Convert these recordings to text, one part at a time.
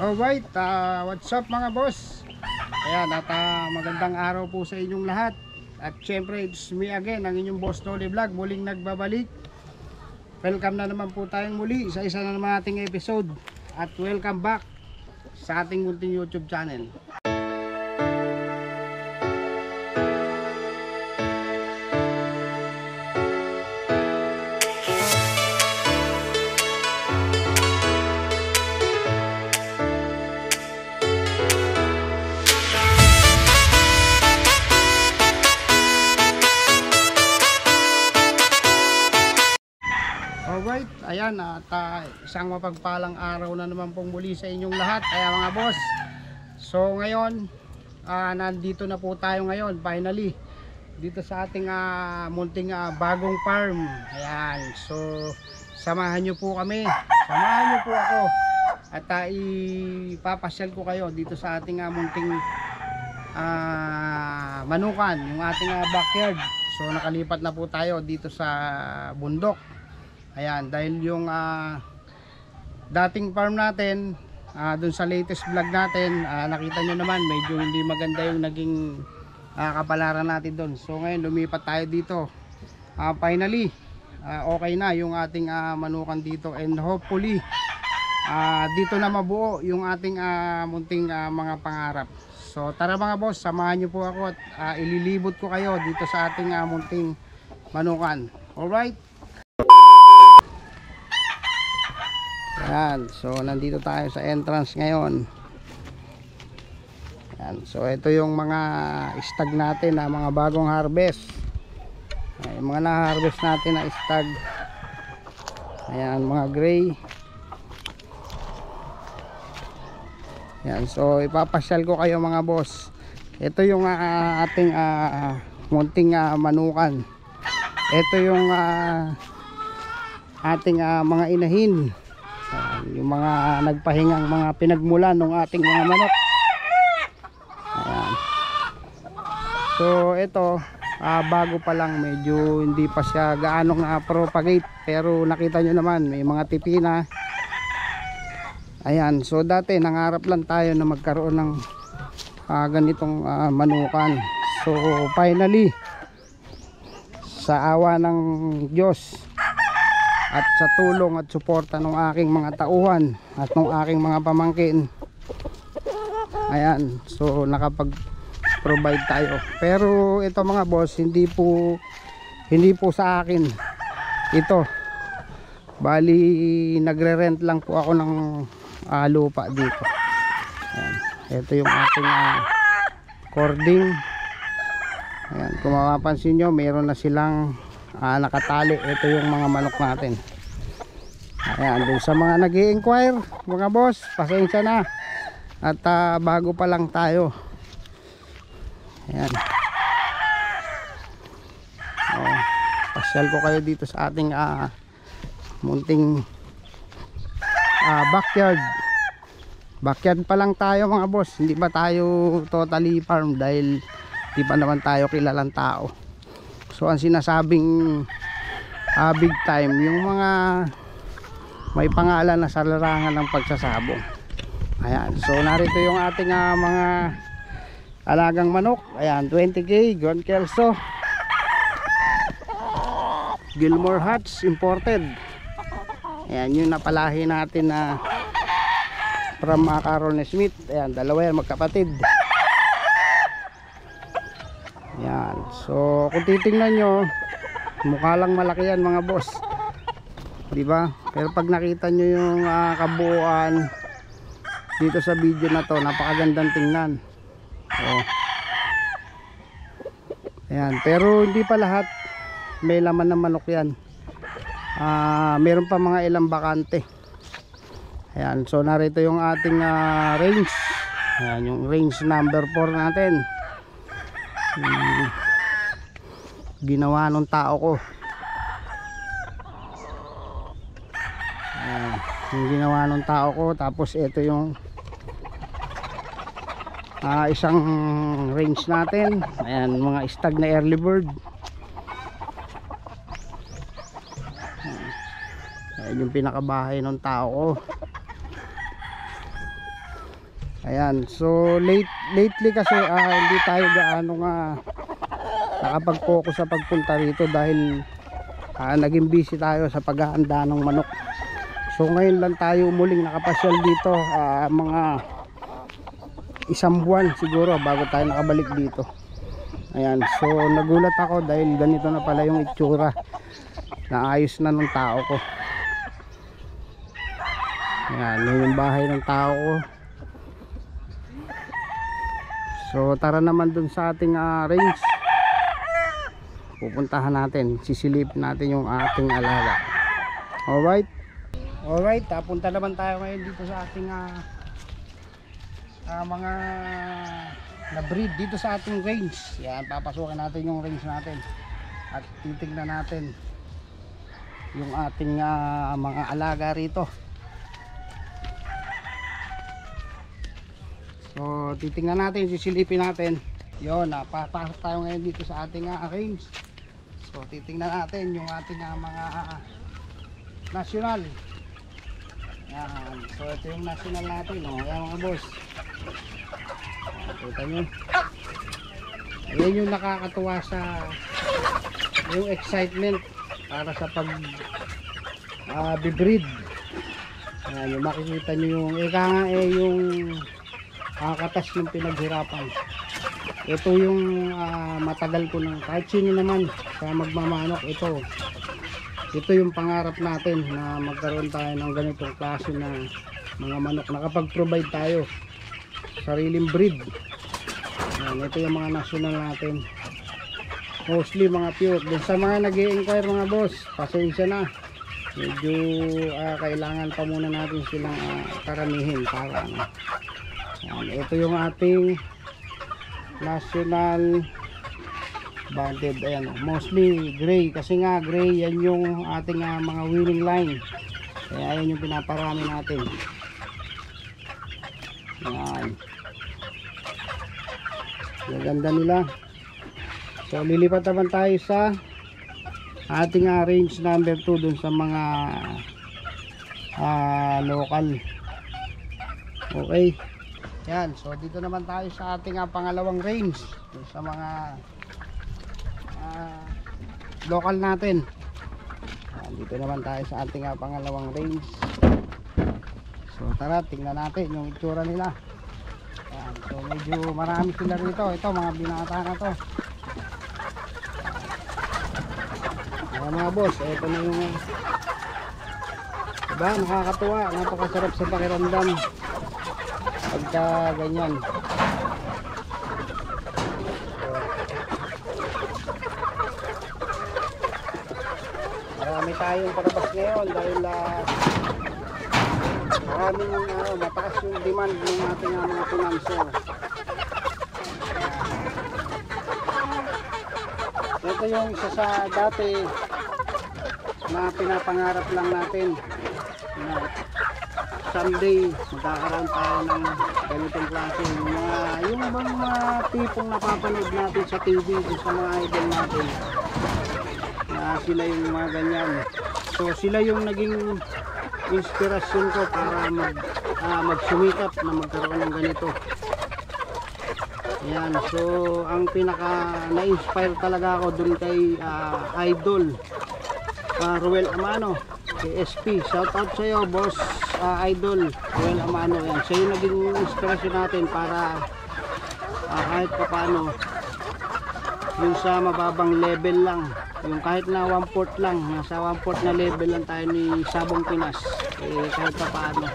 Alright, what's up mga boss? Ayan, at magandang araw po sa inyong lahat. At syempre, it's me again, ang inyong boss Noli Vlog, muling nagbabalik. Welcome na naman po tayong muli sa isa na naman ating episode. At welcome back sa ating munting YouTube channel. Alright, ayan at isang mapagpalang araw na naman pong muli sa inyong lahat. Kaya mga boss, so ngayon nandito na po tayo ngayon finally dito sa ating munting bagong farm. Ayan, so samahan nyo po kami, samahan nyo po ako at ipapasyal ko kayo dito sa ating munting manukan, yung ating backyard. So nakalipat na po tayo dito sa bundok. Ayan, dahil yung dating farm natin, dun sa latest vlog natin, nakita nyo naman medyo hindi maganda yung naging kapalaran natin dun. So ngayon lumipat tayo dito. Finally, okay na yung ating manukan dito, and hopefully dito na mabuo yung ating munting mga pangarap. So tara mga boss, samahan nyo po ako at ililibot ko kayo dito sa ating munting manukan. Alright. Ayan, so nandito tayo sa entrance ngayon. Ayan, so ito yung mga stag natin na mga bagong harvest. Ayan, yung mga na-harvest natin na stag. Ayan, mga gray. Ayan, so ipapasyal ko kayo mga boss. Ito yung ating munting manukan. Ito yung ating mga inahin. Yung mga nagpahingang mga pinagmulan ng ating mga manok. Ayan. So ito bago pa lang, medyo hindi pa siya gaanong propagate, pero nakita nyo naman may mga tipi na. Ayan, so dati nangarap lang tayo na magkaroon ng ganitong manukan. So finally, sa awa ng Diyos at sa tulong at suporta ng aking mga tauhan at ng aking mga pamangkin, ayan, so nakapag-provide tayo. Pero ito mga boss, hindi po sa akin ito. Bali nagre-rent lang po ako ng lupa dito. Ayan, ito yung ating cording. Ayan, kung mapapansin nyo, mayroon na silang nakatali. Ito yung mga manok natin. Ayan, dun sa mga nag-i-inquire mga boss, pasensya na at bago pa lang tayo. Ayan, pasyal ko kayo dito sa ating munting backyard pa lang tayo mga boss. Hindi pa tayo totally farm dahil di pa naman tayo kilalang tao. So ang sinasabing big time, yung mga may pangalan na sa larangan ng pagsasabong. Ayan, so narito yung ating mga alagang manok. Ayan, 20K Grand Kelso Gilmore Hats imported. Ayan, yung napalahi natin na from Carol Smith. Ayan, dalawa yan magkapatid. Yan. So kung titingnan nyo, mukha lang malaki yan mga boss, di ba? Pero pag nakita nyo yung kabuuan dito sa video na to, napakagandang tingnan. Ayan, pero hindi pa lahat may laman ng manok yan. Meron pa mga ilang bakante. Ayan, so narito yung ating range. Ayan, yung range number 4 natin. Ginawa nung tao ko. Yung ginawa nung tao ko. Tapos ito yung isang range natin. Ayan, mga stag na early bird. Ayan yung pinakabahay ng tao ko. Ayan, so lately kasi hindi tayo gaano nga nakapag-focus sa pagpunta rito dahil naging busy tayo sa paghahanda ng manok. So ngayon lang tayo muling nakapasyal dito, mga isang buwan siguro bago tayo nakabalik dito. Ayan, so nagulat ako dahil ganito na pala yung itsura, naayos na ng tao ko. Ayan, yung bahay ng tao ko. So tara naman dun sa ating range, pupuntahan natin, sisilipin natin yung ating alaga. Alright, punta naman tayo ngayon dito sa ating mga na breed dito sa ating range. Yan, papasukin natin yung range natin at titignan natin yung ating mga alaga rito. So titingnan natin, sisilipin natin. Yon, papasok tayo ngayon dito sa ating range. So titingnan natin yung ating mga national. Yan, so ito yung national natin, yan mga boss. Kita nyo, yan yung nakakatuwa sa yung excitement para sa pag bibreed. Yan, yung makikita nyo yung yung katas yung pinaghirapan. Ito yung matagal ko nang, kahit sino naman sa magmamanok, ito yung pangarap natin na magkaroon tayo ng ganitong klase na mga manok, nakapag-provide tayo sariling breed. Yan, ito yung mga national natin, mostly mga pure. Dun sa mga nag-i-inquire mga boss, pasensya na, medyo kailangan pa muna natin silang karamihin para yan, ito yung ating national banded. Ayan, mostly gray kasi nga gray yan yung ating mga winning line, kaya ayan yung pinaparami natin. Ayan, ang ganda nila. So lilipat naman tayo sa ating range number 2 dun sa mga local. Okay, yan, so dito naman tayo sa ating pangalawang range dun sa mga local natin. Dito naman tayo sa ating pangalawang range. So tara, tingnan natin yung itsura nila. Ayan, so medyo marami sila rito. Ito mga binata na to. Ayan mga boss, ito na yung diba, nakakatuwa, napakasarap sa pakiramdam pagka ganyan. Marami tayong palabas ngayon dahil maraming mataas yung demand ng ating mga financer. Ito yung isa sa dati na pinapangarap lang natin na someday magkakaroon tayo ng ganitong klase, yung mga tipong napapanood natin sa TV sa mga idol natin. Sila yung mga ganyan. So sila yung naging inspirasyon ko para magsumikap na magkaroon ng ganito. Ayan, so ang pinaka na-inspire talaga ako dun kay idol Ruel Amano, kay SP. Shout out sa iyo boss, idol Ruel Amano. Ayan, siya yung naging inspirasyon natin para kahit pa paano yung sa mababang level lang, yung kahit na 1/4 lang, nasa 1/4 na level lang tayo ni Sabong Pinas, kahit pa paano.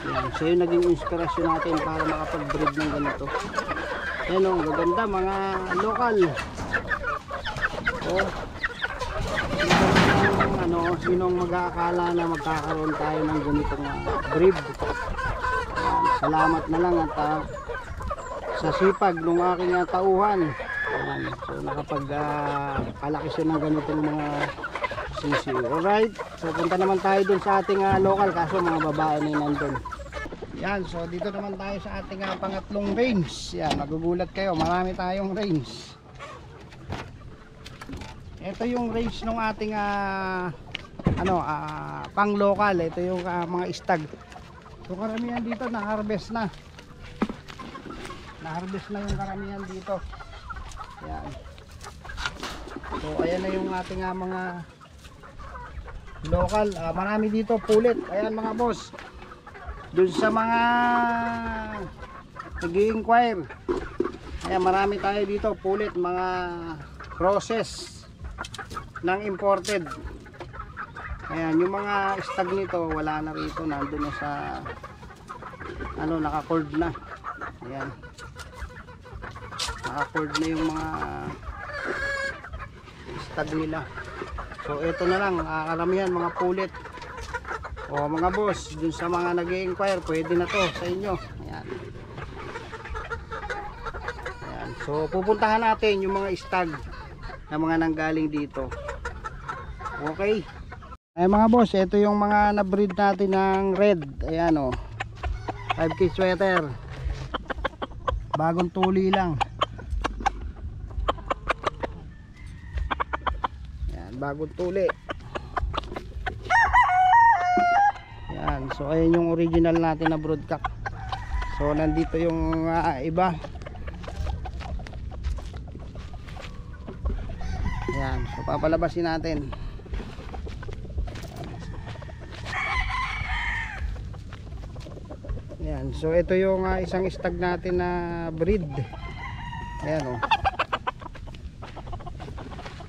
Yan, so yung naging inspirasyon natin para makapag-breed ng ganito. Yan o, gaganda mga local. Sinong mag-aakala na magkakaroon tayo ng ganitong breed. Yan, salamat na lang at sa sipag ng aking tauhan. Ayan, so nakapag-palaki siya ng ganitong mga sisi. Alright, so punta naman tayo dun sa ating local, kaso mga babae na nandun. Yan, so dito naman tayo sa ating pangatlong range. Yan, magugulat kayo, marami tayong range. Ito yung range ng ating pang local. Ito yung mga stag. So karamihan dito na harvest na. na-harvest na yung karamihan dito. Ayan. So ayan na yung ating mga local. Marami dito pulit. Ayan mga boss. Dun sa mga nag-i-inquire, ayan, marami tayo dito pulit, mga process ng imported. Ayan, yung mga stag nito wala na rito, nandun na sa ano, naka-cord na. Ayan, naka-cord na yung mga stag nila. So ito na lang, karamihan mga pulit. O mga boss, dun sa mga nag-i-inquire, pwede na to sa inyo. Ayan. Ayan. So pupuntahan natin yung mga stag na mga nanggaling dito. Okay. Ay mga boss, ito yung mga na-breed natin ng red. Ayan o. 5K sweater. Bagong tuli lang. Ayan, bagong tuli. Ayan, so ayan yung original natin na broodcock. So nandito yung iba. Ayan, so papalabasin natin. Ayan, so ito yung isang stag natin na breed. Ayan o.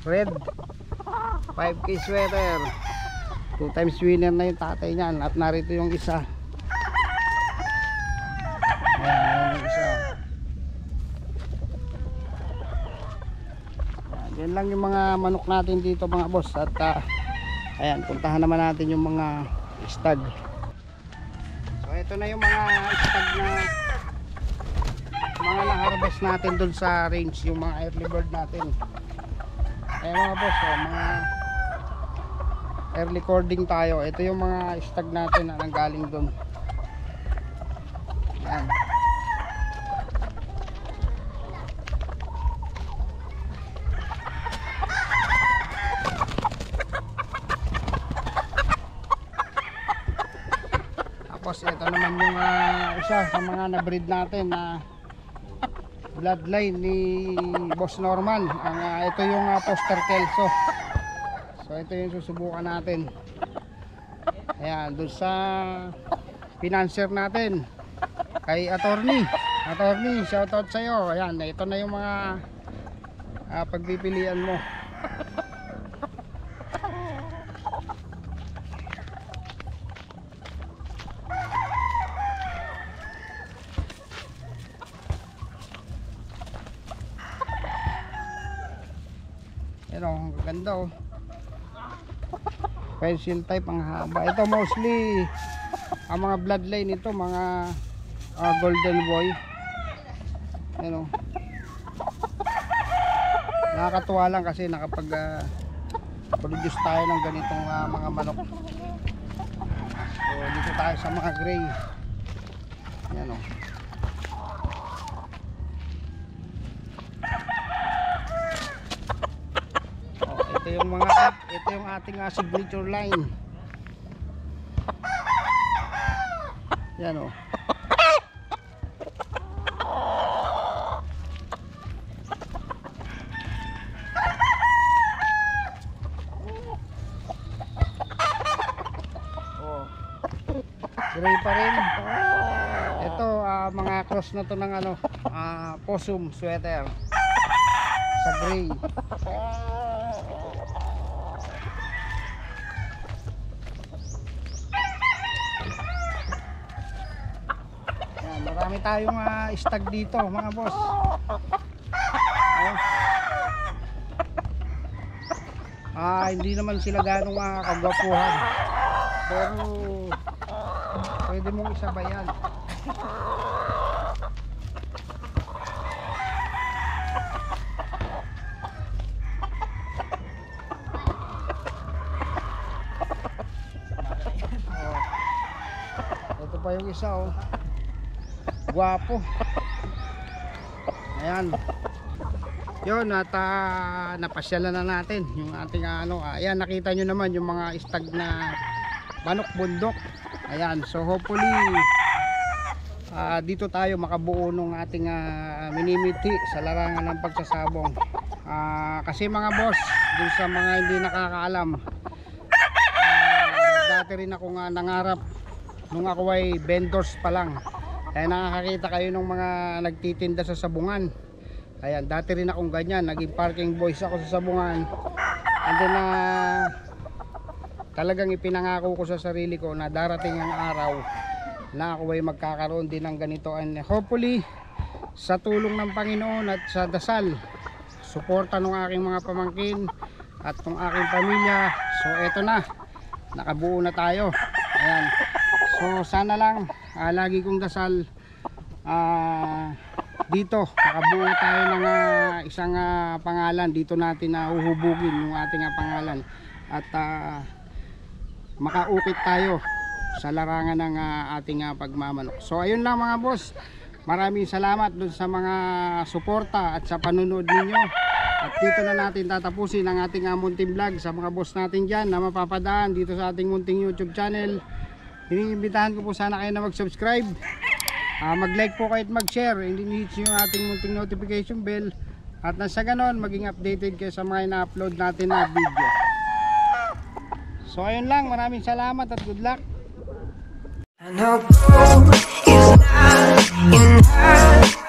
Red 5K sweater. 2 times winner na yung tatay niyan. At narito yung isa. Ayan, yung isa. Ayan, yan lang yung mga manok natin dito mga boss. At ayan, puntahan naman natin yung mga stag. So ito na yung mga stag na mga na-harvest natin dun sa range, yung mga early bird natin. Ayan mga boss, mga early cording tayo. Ito yung mga stag natin na nanggaling dun. Ayan. Tapos ito naman yung isa sa mga na-breed natin na bloodline ni Boss Norman. Ito yung poster kelso. So ito yung susubukan natin. Ayan, doon sa financier natin kay attorney, shoutout sa'yo. Ayan, ito na yung mga pagpipilian mo. Ayan o, ang ganda o. Pencil type, ang haba. Ito mostly ang mga bloodline ito, mga golden boy. Ayan o. Nakakatuwa lang kasi nakapag produce tayo ng ganitong mga manok. So dito tayo sa mga gray. Ayan o. Ito yung ating signature line. Yan o. Gray pa rin. Ito mga cross na to ng possum sweater sa gray. Marami tayong stag dito mga boss. Hindi naman sila ganong kagwapuhan, pero pwede mong isabayan. Ito pa yung isa oh. Guwapo. Ayan. Yun, at napasyalan na natin yung ating ayan, nakita nyo naman yung mga stag na manok bundok. Ayan, so hopefully dito tayo makabuo ng ating minimiti sa larangan ng pagsasabong. Kasi mga boss, dun sa mga hindi nakakaalam, dati rin ako nga nangarap nung ako ay vendors pa lang. Kaya nakakakita kayo ng mga nagtitinda sa sabungan. Ayan, dati rin akong ganyan, naging parking boys ako sa sabungan. And then talagang ipinangako ko sa sarili ko na darating ang araw na ako ay magkakaroon din ng ganito, and hopefully sa tulong ng Panginoon at sa dasal, suporta ng aking mga pamangkin at ng aking pamilya. So eto na, nakabuo na tayo. Ayan. So sana lang lagi kong dasal dito makabuo tayo ng isang pangalan. Dito natin na uhubugin yung ating pangalan at makaukit tayo sa larangan ng ating pagmamanok. So ayun lang mga boss, maraming salamat dun sa mga suporta at sa panunod ninyo. At dito na natin tatapusin ang ating munting vlog. Sa mga boss natin dyan na mapapadaan dito sa ating munting YouTube channel, iniimbitahan ko po sana kayo na mag-subscribe, mag-like po kayo at mag-share, and hit yung ating munting notification bell, at nasa ganon maging updated kayo sa mga ina-upload natin na video. So ayun lang, maraming salamat at good luck. I know gold is not enough.